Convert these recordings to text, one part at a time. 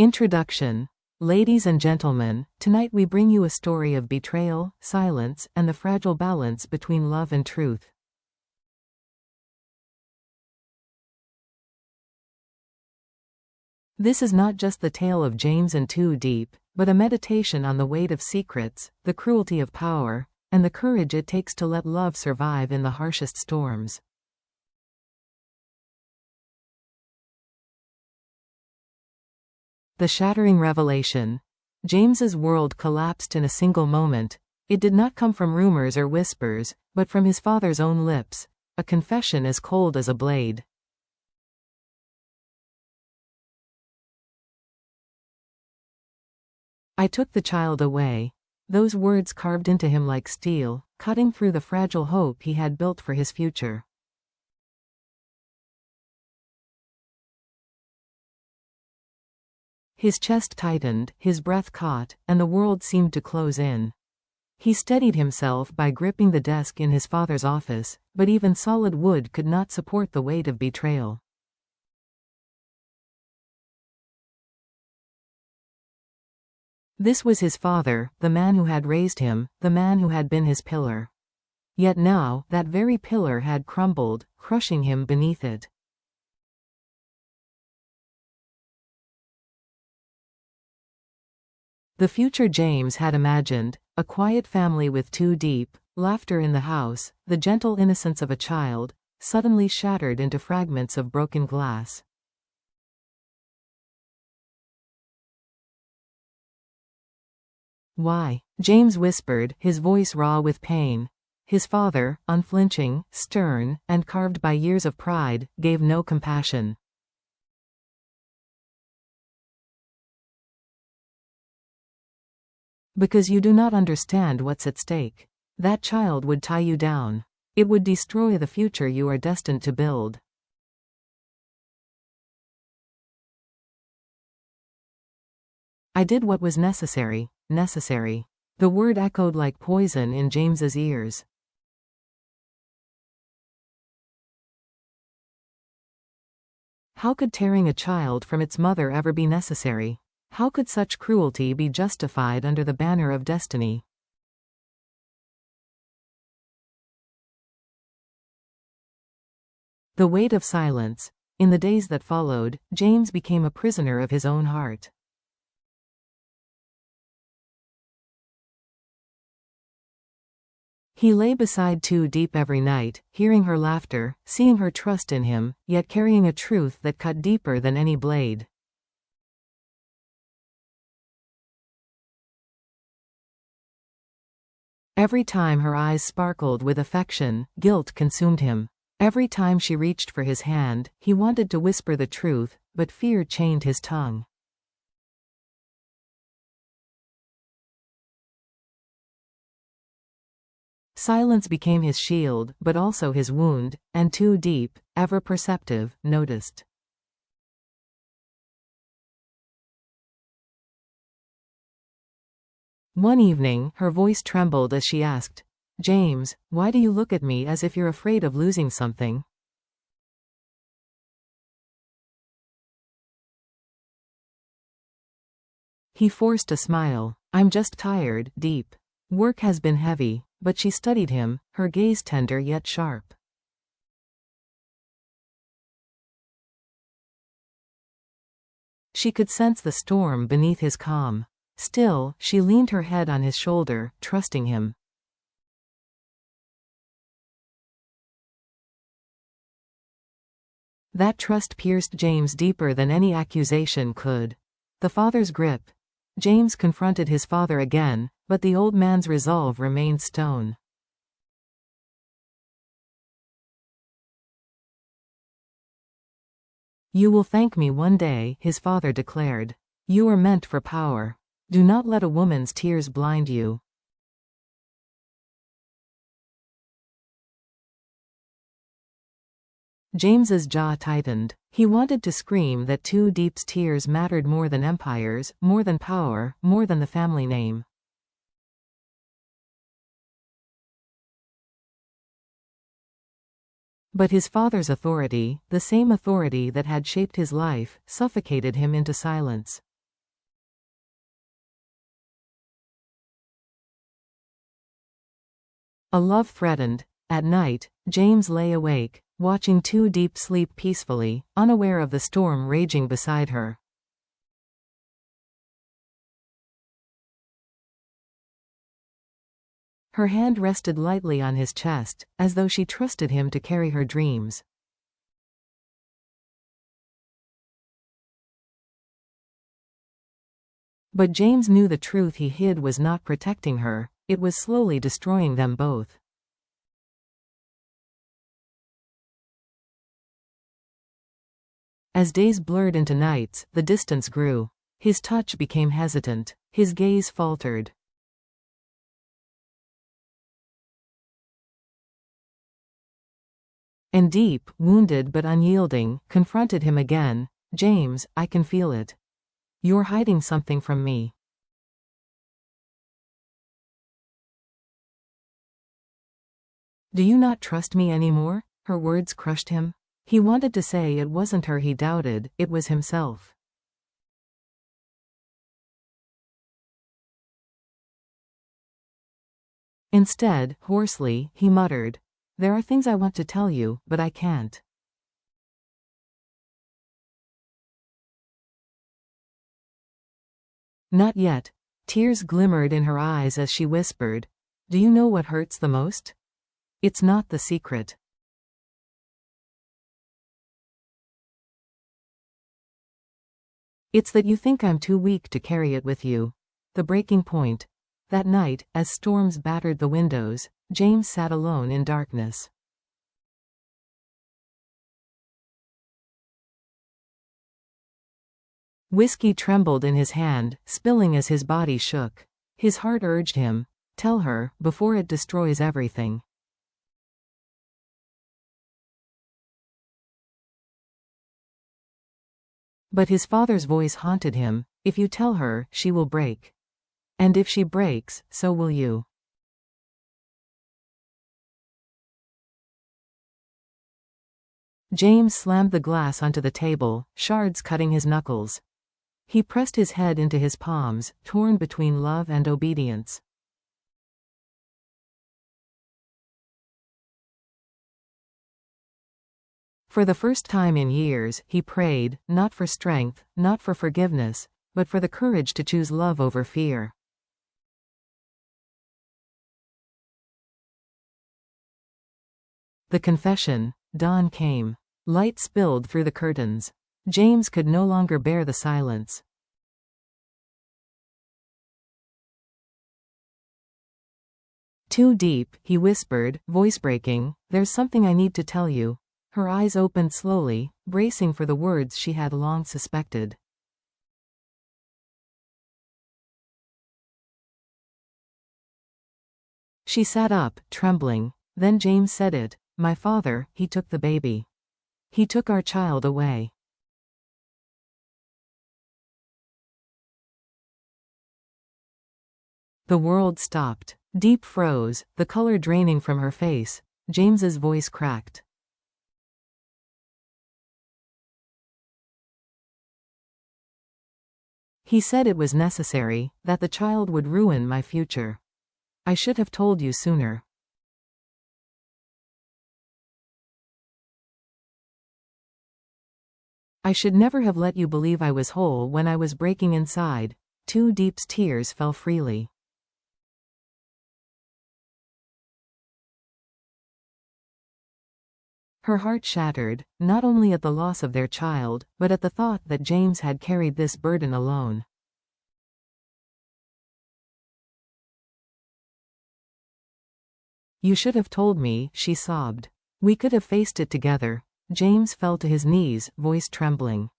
Introduction. Ladies and gentlemen, tonight we bring you a story of betrayal, silence, and the fragile balance between love and truth. This is not just the tale of James and Too Deep, but a meditation on the weight of secrets, the cruelty of power, and the courage it takes to let love survive in the harshest storms. The shattering revelation. James's world collapsed in a single moment. It did not come from rumors or whispers, but from his father's own lips, a confession as cold as a blade. "I took the child away." Those words carved into him like steel, cutting through the fragile hope he had built for his future. His chest tightened, his breath caught, and the world seemed to close in. He steadied himself by gripping the desk in his father's office, but even solid wood could not support the weight of betrayal. This was his father, the man who had raised him, the man who had been his pillar. Yet now, that very pillar had crumbled, crushing him beneath it. The future James had imagined, a quiet family with Too Deep, laughter in the house, the gentle innocence of a child, suddenly shattered into fragments of broken glass. "Why?" James whispered, his voice raw with pain. His father, unflinching, stern, and carved by years of pride, gave no compassion. "Because you do not understand what's at stake. That child would tie you down. It would destroy the future you are destined to build." "I did what was necessary." Necessary. The word echoed like poison in James's ears. How could tearing a child from its mother ever be necessary? How could such cruelty be justified under the banner of destiny? The weight of silence. In the days that followed, James became a prisoner of his own heart. He lay beside Too Deep every night, hearing her laughter, seeing her trust in him, yet carrying a truth that cut deeper than any blade. Every time her eyes sparkled with affection, guilt consumed him. Every time she reached for his hand, he wanted to whisper the truth, but fear chained his tongue. Silence became his shield, but also his wound, and Too Deep, ever perceptive, noticed. One evening, her voice trembled as she asked, "James, why do you look at me as if you're afraid of losing something?" He forced a smile. "I'm just tired, Deep. Work has been heavy." But she studied him, her gaze tender yet sharp. She could sense the storm beneath his calm. Still, she leaned her head on his shoulder, trusting him. That trust pierced James deeper than any accusation could. The father's grip. James confronted his father again, but the old man's resolve remained stone. "You will thank me one day," his father declared. "You are meant for power. Do not let a woman's tears blind you." James's jaw tightened. He wanted to scream that Too Deep's tears mattered more than empires, more than power, more than the family name. But his father's authority, the same authority that had shaped his life, suffocated him into silence. A love threatened. At night, James lay awake, watching Too Deep sleep peacefully, unaware of the storm raging beside her. Her hand rested lightly on his chest, as though she trusted him to carry her dreams. But James knew the truth he hid was not protecting her, it was slowly destroying them both. As days blurred into nights, the distance grew. His touch became hesitant. His gaze faltered. And Deep, wounded but unyielding, confronted him again. James, I can feel it. You're hiding something from me. Do you not trust me anymore? Her words crushed him. He wanted to say it wasn't her he doubted, it was himself. Instead, hoarsely, he muttered, "There are things I want to tell you, but I can't." Not yet. Tears glimmered in her eyes as she whispered, "Do you know what hurts the most? It's not the secret. It's that you think I'm too weak to carry it with you." The breaking point. That night, as storms battered the windows, James sat alone in darkness. Whiskey trembled in his hand, spilling as his body shook. His heart urged him, "Tell her, before it destroys everything." But his father's voice haunted him, "If you tell her, she will break. And if she breaks, so will you." James slammed the glass onto the table, shards cutting his knuckles. He pressed his head into his palms, torn between love and obedience. For the first time in years, he prayed, not for strength, not for forgiveness, but for the courage to choose love over fear. The confession. Dawn came. Light spilled through the curtains. James could no longer bear the silence. "Too deep," he whispered, voice breaking, "there's something I need to tell you." Her eyes opened slowly, bracing for the words she had long suspected. She sat up, trembling. Then James said it. "My father, he took the baby. He took our child away." The world stopped. Deep froze, the color draining from her face. James's voice cracked. "He said it was necessary, that the child would ruin my future. I should have told you sooner." "I should never have let you believe I was whole when I was breaking inside." Too Deep's tears fell freely. Her heart shattered, not only at the loss of their child, but at the thought that James had carried this burden alone. "You should have told me," she sobbed. "We could have faced it together." James fell to his knees, voice trembling.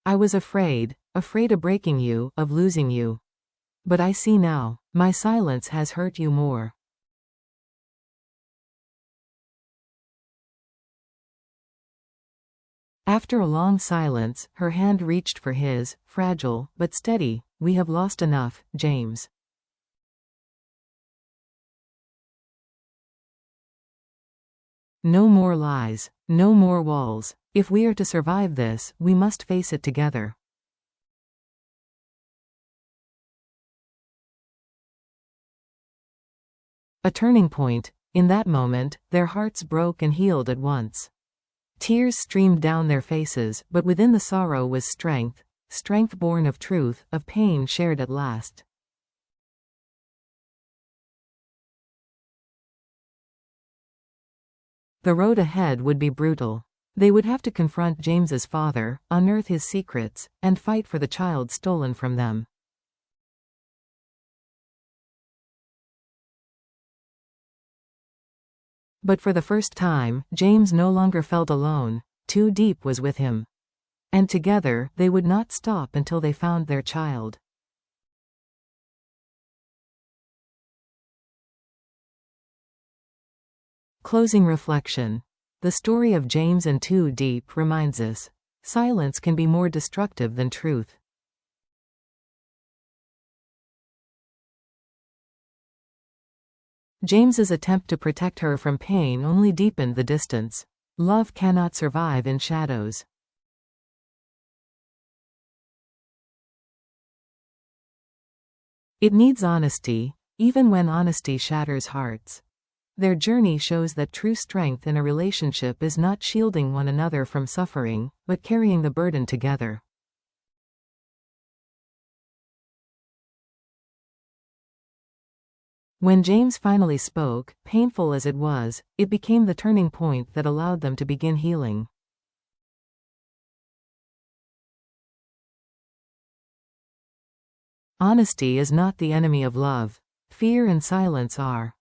"I was afraid of breaking you, of losing you. But I see now. My silence has hurt you more." After a long silence, her hand reached for his, fragile, but steady. "We have lost enough, James. No more lies. No more walls. If we are to survive this, we must face it together." A turning point. In that moment, their hearts broke and healed at once. Tears streamed down their faces, but within the sorrow was strength, strength born of truth, of pain shared at last. The road ahead would be brutal. They would have to confront James's father, unearth his secrets, and fight for the child stolen from them. But for the first time, James no longer felt alone. Too Deep was with him. And together, they would not stop until they found their child. Closing reflection. The story of James and Too Deep reminds us, silence can be more destructive than truth. James's attempt to protect her from pain only deepened the distance. Love cannot survive in shadows. It needs honesty, even when honesty shatters hearts. Their journey shows that true strength in a relationship is not shielding one another from suffering, but carrying the burden together. When James finally spoke, painful as it was, it became the turning point that allowed them to begin healing. Honesty is not the enemy of love. Fear and silence are.